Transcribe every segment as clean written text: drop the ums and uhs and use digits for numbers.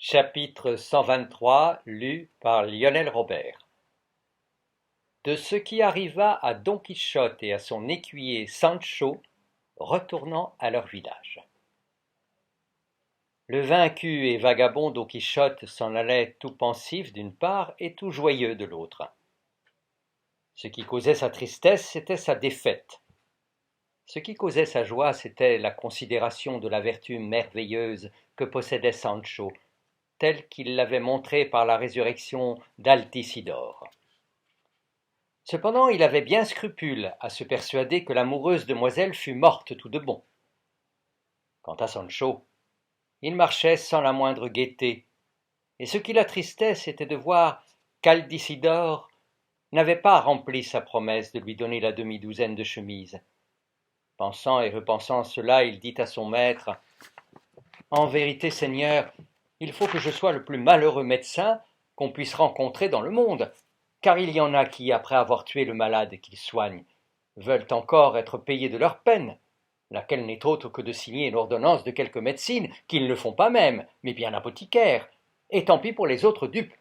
Chapitre 123 lu par Lionel Robert. De ce qui arriva à Don Quichotte et à son écuyer Sancho, retournant à leur village. Le vaincu et vagabond Don Quichotte s'en allait tout pensif d'une part et tout joyeux de l'autre. Ce qui causait sa tristesse, c'était sa défaite. Ce qui causait sa joie, c'était la considération de la vertu merveilleuse que possédait Sancho, telle qu'il l'avait montrée par la résurrection d'Altisidore. Cependant, il avait bien scrupule à se persuader que l'amoureuse demoiselle fût morte tout de bon. Quant à Sancho, il marchait sans la moindre gaieté, et ce qui l'attristait, c'était de voir qu'Altisidore n'avait pas rempli sa promesse de lui donner la demi-douzaine de chemises. Pensant et repensant cela, il dit à son maître « En vérité, Seigneur, il faut que je sois le plus malheureux médecin qu'on puisse rencontrer dans le monde, car il y en a qui, après avoir tué le malade qu'ils soignent, veulent encore être payés de leur peine, laquelle n'est autre que de signer une ordonnance de quelque médecine, qu'ils ne font pas même, mais bien apothicaire, et tant pis pour les autres dupes,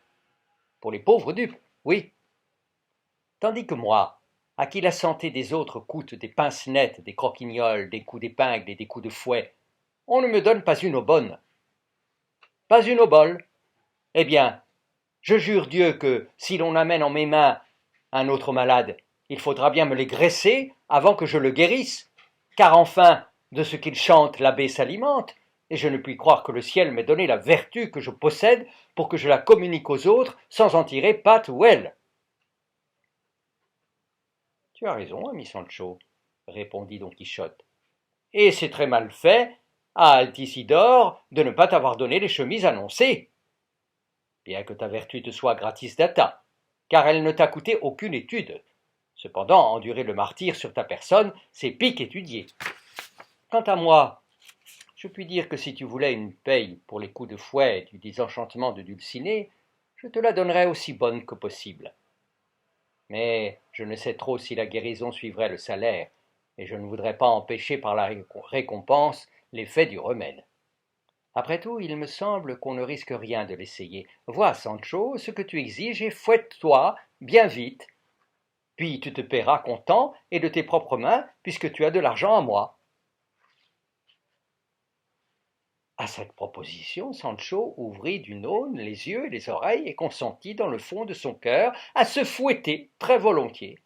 pour les pauvres dupes, oui. Tandis que moi, à qui la santé des autres coûte des pince-nettes, des croquignoles, des coups d'épingle et des coups de fouet, on ne me donne pas une aubonne. Pas une obole. Eh bien, je jure Dieu que, si l'on amène en mes mains un autre malade, il faudra bien me les graisser avant que je le guérisse, car enfin, de ce qu'il chante, l'abbé s'alimente, et je ne puis croire que le ciel m'ait donné la vertu que je possède pour que je la communique aux autres sans en tirer patte ou aile. Tu as raison, ami Sancho, répondit Don Quichotte, et c'est très mal fait à Altisidore de ne pas t'avoir donné les chemises annoncées, bien que ta vertu te soit gratis data, car elle ne t'a coûté aucune étude. Cependant, endurer le martyre sur ta personne, c'est pique étudier. Quant à moi, je puis dire que si tu voulais une paye pour les coups de fouet du désenchantement de Dulcinée, je te la donnerais aussi bonne que possible. Mais je ne sais trop si la guérison suivrait le salaire, et je ne voudrais pas empêcher par la récompense l'effet du remède. Après tout, il me semble qu'on ne risque rien de l'essayer. Vois, Sancho, ce que tu exiges et fouette-toi bien vite. Puis tu te paieras comptant et de tes propres mains, puisque tu as de l'argent à moi. À cette proposition, Sancho ouvrit d'une aune les yeux et les oreilles et consentit dans le fond de son cœur à se fouetter très volontiers.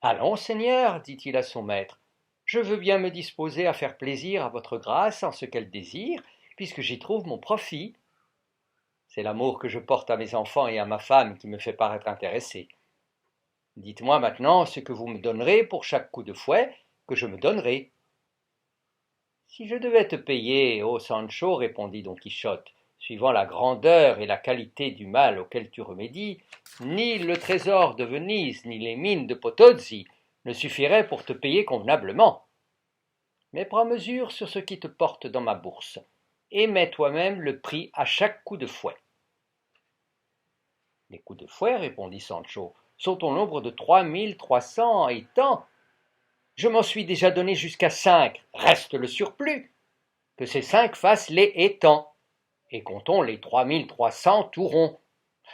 Allons, Seigneur, dit-il à son maître, je veux bien me disposer à faire plaisir à votre grâce en ce qu'elle désire, puisque j'y trouve mon profit. C'est l'amour que je porte à mes enfants et à ma femme qui me fait paraître intéressé. Dites-moi maintenant ce que vous me donnerez pour chaque coup de fouet que je me donnerai. Si je devais te payer, ô Sancho, répondit Don Quichotte, suivant la grandeur et la qualité du mal auquel tu remédies, ni le trésor de Venise, ni les mines de Potosí ne suffiraient pour te payer convenablement. Mais prends mesure sur ce qui te porte dans ma bourse, et mets toi-même le prix à chaque coup de fouet. Les coups de fouet, répondit Sancho, sont au nombre de 3300 et tant. Je m'en suis déjà donné jusqu'à 5, reste le surplus. Que ces 5 fassent les étangs, et comptons les 3300 tout ronds.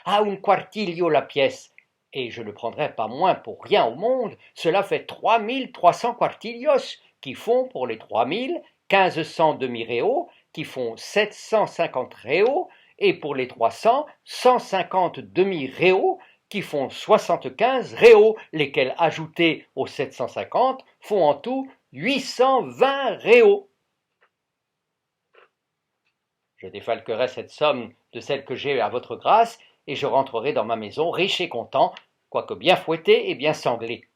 À un quartillo la pièce, et je ne prendrai pas moins pour rien au monde, cela fait 3300 quartillos, qui font pour les 3000 1500 demi-réaux, qui font 750 réaux, et pour les 300 150 demi-réaux, qui font 75 réaux, lesquels ajoutés aux 750 font en tout 820 réaux. Je défalquerai cette somme de celle que j'ai à votre grâce, et je rentrerai dans ma maison riche et content, quoique bien fouetté et bien sanglé,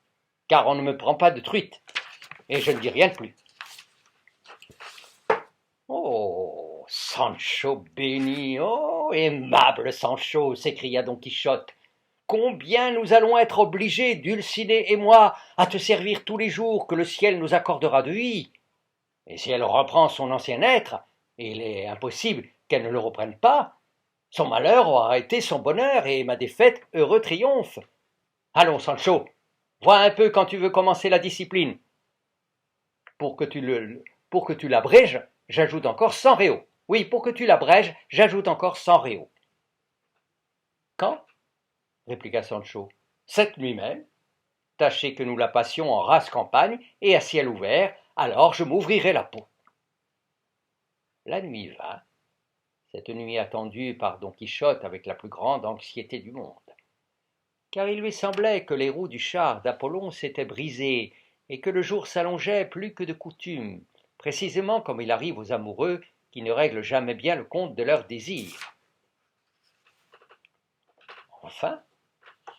car on ne me prend pas de truite, et je ne dis rien de plus. Oh, Sancho béni, oh, aimable Sancho, s'écria Don Quichotte, combien nous allons être obligés, Dulcinée et moi, à te servir tous les jours que le ciel nous accordera de vie. Et si elle reprend son ancien être, et il est impossible qu'elle ne le reprenne pas, son malheur aura été son bonheur et ma défaite heureux triomphe. Allons, Sancho, vois un peu quand tu veux commencer la discipline. Pour que tu l'abrèges, j'ajoute encore 100 réaux. Oui, pour que tu l'abrèges, j'ajoute encore 100 réaux. Quand? Répliqua Sancho. Cette nuit même. Tâchez que nous la passions en rase campagne et à ciel ouvert, alors je m'ouvrirai la peau. La nuit vint, cette nuit attendue par Don Quichotte avec la plus grande anxiété du monde, car il lui semblait que les roues du char d'Apollon s'étaient brisées et que le jour s'allongeait plus que de coutume, précisément comme il arrive aux amoureux qui ne règlent jamais bien le compte de leurs désirs. Enfin,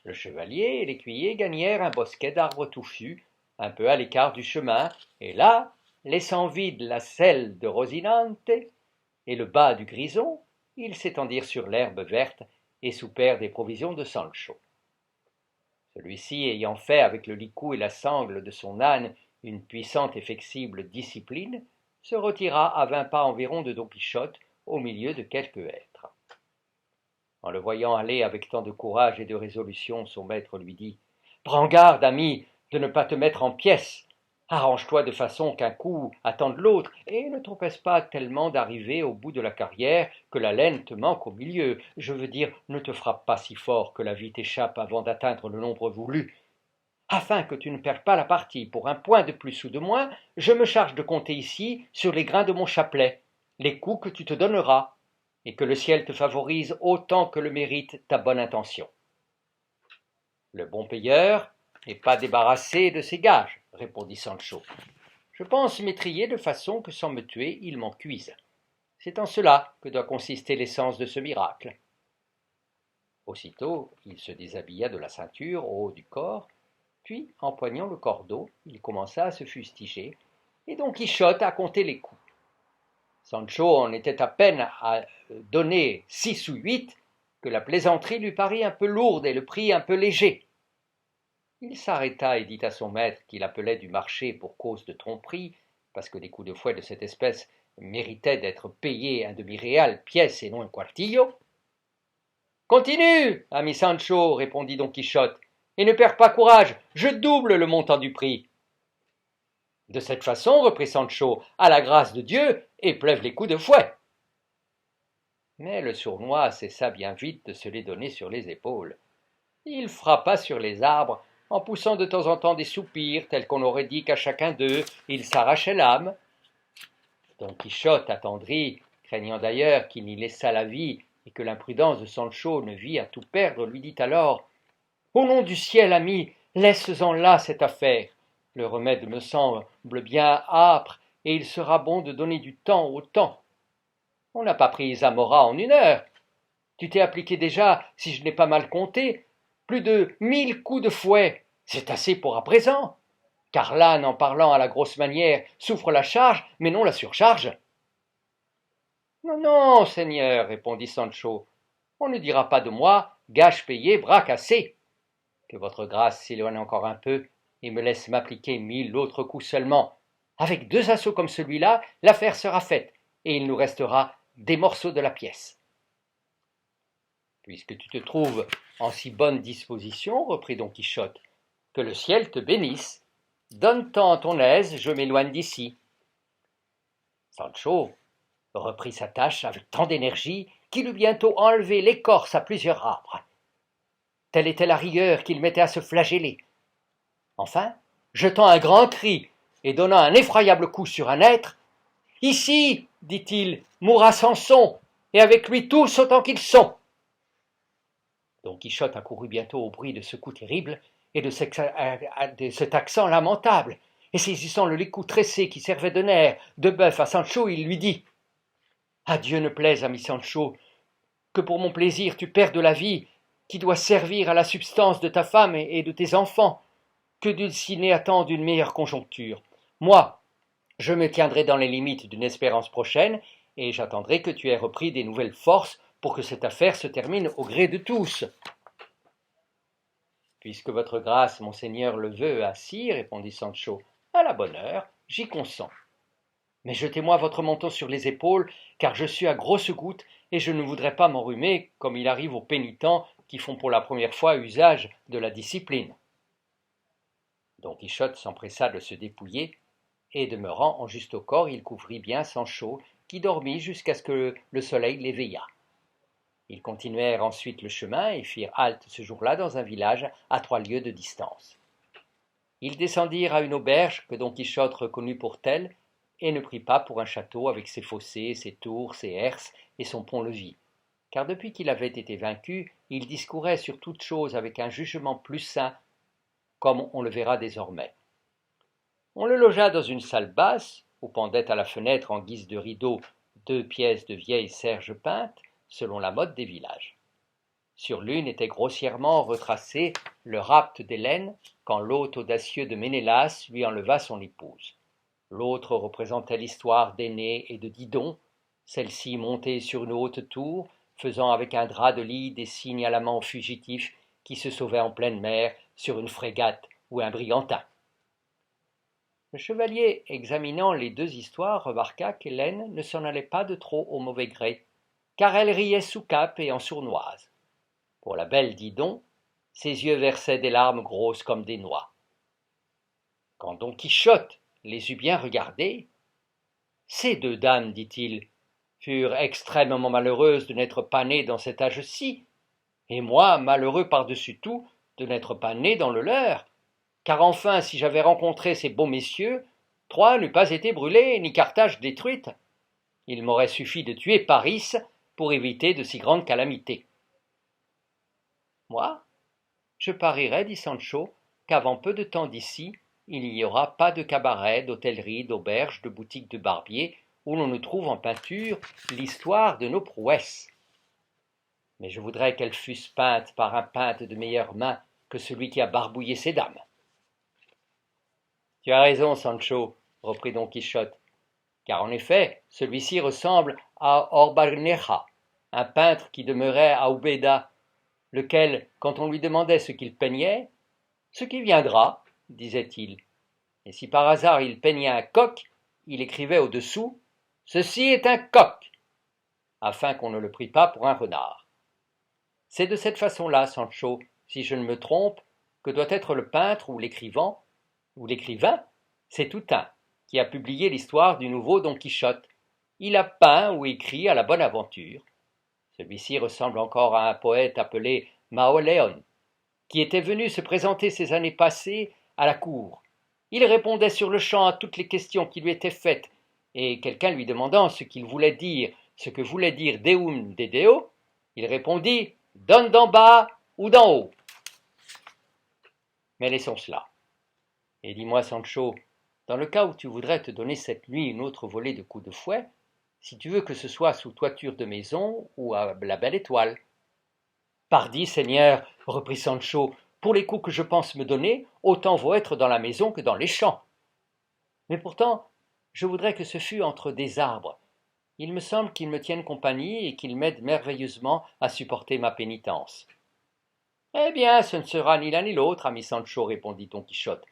le chevalier et l'écuyer gagnèrent un bosquet d'arbres touffus, un peu à l'écart du chemin, et là, laissant vide la selle de Rosinante et le bas du grison, ils s'étendirent sur l'herbe verte et soupèrent des provisions de Sancho. Celui-ci, ayant fait avec le licou et la sangle de son âne une puissante et flexible discipline, se retira à 20 pas environ de Don Quichotte, au milieu de quelques hêtres. En le voyant aller avec tant de courage et de résolution, son maître lui dit « Prends garde, ami, de ne pas te mettre en pièces. Arrange-toi de façon qu'un coup attende l'autre, et ne t'empêche pas tellement d'arriver au bout de la carrière que la laine te manque au milieu. Je veux dire, ne te frappe pas si fort que la vie t'échappe avant d'atteindre le nombre voulu. Afin que tu ne perdes pas la partie pour un point de plus ou de moins, je me charge de compter ici sur les grains de mon chapelet, les coups que tu te donneras, et que le ciel te favorise autant que le mérite ta bonne intention. » Le bon payeur n'est pas débarrassé de ses gages, répondit Sancho. Je pense m'étriller de façon que sans me tuer, il m'en cuise. C'est en cela que doit consister l'essence de ce miracle. Aussitôt, il se déshabilla de la ceinture au haut du corps, puis, empoignant le cordeau, il commença à se fustiger, et Don Quichotte à compter les coups. Sancho en était à peine à donner 6 ou 8 que la plaisanterie lui parut un peu lourde et le prix un peu léger. Il s'arrêta et dit à son maître qu'il appelait du marché pour cause de tromperie, parce que des coups de fouet de cette espèce méritaient d'être payés un demi-réal pièce et non un quartillo. « Continue, ami Sancho, répondit Don Quichotte, et ne perds pas courage, je double le montant du prix. » De cette façon, reprit Sancho, à la grâce de Dieu, éplève les coups de fouet. Mais le sournois cessa bien vite de se les donner sur les épaules. Il frappa sur les arbres, en poussant de temps en temps des soupirs, tels qu'on aurait dit qu'à chacun d'eux il s'arrachait l'âme. Don Quichotte, attendri, craignant d'ailleurs qu'il n'y laissât la vie et que l'imprudence de Sancho ne vît à tout perdre, lui dit alors « Au nom du ciel, ami, laisse-en là cette affaire. Le remède me semble bien âpre, et il sera bon de donner du temps au temps. On n'a pas pris Zamora en 1 heure. Tu t'es appliqué déjà, si je n'ai pas mal compté, plus de 1000 coups de fouet. C'est assez pour à présent. Car l'âne, en parlant à la grosse manière, souffre la charge, mais non la surcharge. » « Non, non, seigneur, répondit Sancho, on ne dira pas de moi, gage payé, bras cassé. Que votre grâce s'éloigne encore un peu, et me laisse m'appliquer 1000 autres coups seulement. Avec 2 assauts comme celui-là, l'affaire sera faite, et il nous restera des morceaux de la pièce. » « Puisque tu te trouves en si bonne disposition, reprit Don Quichotte, que le ciel te bénisse. Donne-t'en à ton aise, je m'éloigne d'ici. Sancho reprit sa tâche avec tant d'énergie qu'il eut bientôt enlevé l'écorce à plusieurs arbres. Telle était la rigueur qu'il mettait à se flageller. Enfin, jetant un grand cri et donnant un effroyable coup sur un être, « Ici, dit-il, mourra Samson, et avec lui tous autant qu'ils sont. » Don Quichotte accourut bientôt au bruit de ce coup terrible et de cet accent lamentable, et saisissant le licou tressé qui servait de nerf de bœuf à Sancho, il lui dit « À Dieu ne plaise, ami Sancho, que pour mon plaisir tu perdes la vie qui doit servir à la substance de ta femme et de tes enfants. Que Dulcinée attende une meilleure conjoncture. Moi, je me tiendrai dans les limites d'une espérance prochaine, et j'attendrai que tu aies repris des nouvelles forces pour que cette affaire se termine au gré de tous. » « Puisque votre grâce, monseigneur, le veut ainsi, répondit Sancho, à la bonne heure, j'y consens. Mais jetez-moi votre manteau sur les épaules, car je suis à grosses gouttes, et je ne voudrais pas m'enrhumer, comme il arrive aux pénitents qui font pour la première fois usage de la discipline. » Don Quichotte s'empressa de se dépouiller, et demeurant en juste au corps, il couvrit bien Sancho, qui dormit jusqu'à ce que le soleil l'éveilla. Ils continuèrent ensuite le chemin et firent halte ce jour-là dans un village à 3 lieues de distance. Ils descendirent à une auberge que Don Quichotte reconnut pour telle et ne prit pas pour un château avec ses fossés, ses tours, ses herses et son pont-levis, car depuis qu'il avait été vaincu, il discourait sur toute chose avec un jugement plus sain, comme on le verra désormais. On le logea dans une salle basse, où pendaient à la fenêtre en guise de rideau 2 pièces de vieille serge peinte, selon la mode des villages. Sur l'une était grossièrement retracé le rapt d'Hélène, quand l'hôte audacieux de Ménélas lui enleva son épouse. L'autre représentait l'histoire d'Énée et de Didon, celle-ci montée sur une haute tour, faisant avec un drap de lit des signes à l'amant fugitif qui se sauvait en pleine mer sur une frégate ou un brigantin. Le chevalier, examinant les 2 histoires, remarqua qu'Hélène ne s'en allait pas de trop au mauvais gré, car elle riait sous cape et en sournoise. Pour la belle Didon, ses yeux versaient des larmes grosses comme des noix. Quand Don Quichotte les eut bien regardées, « Ces 2 dames, dit-il, furent extrêmement malheureuses de n'être pas nées dans cet âge-ci, et moi malheureux par-dessus tout de n'être pas né dans le leur, car enfin si j'avais rencontré ces beaux messieurs, Troie n'eût pas été brûlée, ni Carthage détruite. Il m'aurait suffi de tuer Paris pour éviter de si grandes calamités. » Moi, je parierais, dit Sancho, qu'avant peu de temps d'ici, il n'y aura pas de cabaret, d'hôtellerie, d'auberge, de boutique de barbier, où l'on ne trouve en peinture l'histoire de nos prouesses. Mais je voudrais qu'elles fussent peintes par un peintre de meilleure main que celui qui a barbouillé ces dames. Tu as raison, Sancho, reprit Don Quichotte, car en effet, celui-ci ressemble à Orbaneja, un peintre qui demeurait à Ubeda, lequel, quand on lui demandait ce qu'il peignait, « Ce qui viendra », disait-il, et si par hasard il peignait un coq, il écrivait au-dessous « Ceci est un coq », afin qu'on ne le prît pas pour un renard. C'est de cette façon-là, Sancho, si je ne me trompe, que doit être le peintre ou l'écrivain, c'est tout un, qui a publié l'histoire du nouveau Don Quichotte. Il a peint ou écrit à la bonne aventure. Celui-ci ressemble encore à un poète appelé Maoléon, qui était venu se présenter ces années passées à la cour. Il répondait sur le champ à toutes les questions qui lui étaient faites, et quelqu'un lui demandant ce que voulait dire Deum de Deo, il répondit « Donne d'en bas ou d'en haut ». Mais laissons cela. Et dis-moi, Sancho, dans le cas où tu voudrais te donner cette nuit une autre volée de coups de fouet, si tu veux que ce soit sous toiture de maison ou à la belle étoile. Pardi, Seigneur, reprit Sancho, pour les coups que je pense me donner, autant vaut être dans la maison que dans les champs. Mais pourtant, je voudrais que ce fût entre des arbres. Il me semble qu'ils me tiennent compagnie et qu'ils m'aident merveilleusement à supporter ma pénitence. Eh bien, ce ne sera ni l'un ni l'autre, ami Sancho, répondit Don Quichotte.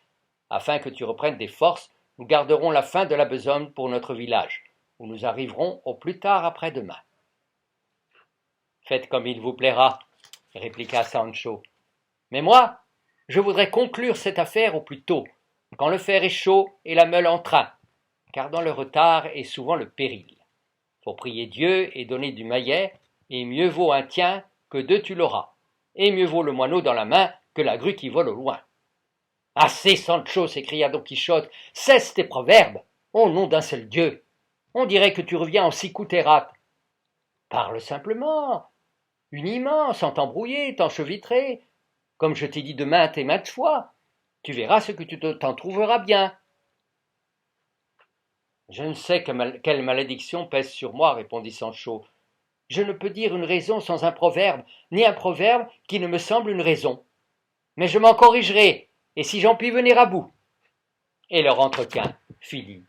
Afin que tu reprennes des forces, nous garderons la fin de la besogne pour notre village, où nous arriverons au plus tard après-demain. Faites comme il vous plaira, répliqua Sancho. Mais moi, je voudrais conclure cette affaire au plus tôt, quand le fer est chaud et la meule en train, car dans le retard est souvent le péril. Faut prier Dieu et donner du maillet, et mieux vaut un tien que 2 tu l'auras, et mieux vaut le moineau dans la main que la grue qui vole au loin. Assez, Sancho, s'écria Don Quichotte, cesse tes proverbes, au nom d'un seul Dieu. On dirait que tu reviens en sicoutérat. Parle simplement, uniment, sans t'embrouiller, t'enchevîtrer, comme je t'ai dit de maintes et maintes fois. Tu verras ce que tu t'en trouveras bien. Je ne sais quelle malédiction pèse sur moi, répondit Sancho. Je ne peux dire une raison sans un proverbe, ni un proverbe qui ne me semble une raison. Mais je m'en corrigerai, et si j'en puis venir à bout. Et leur entretien finit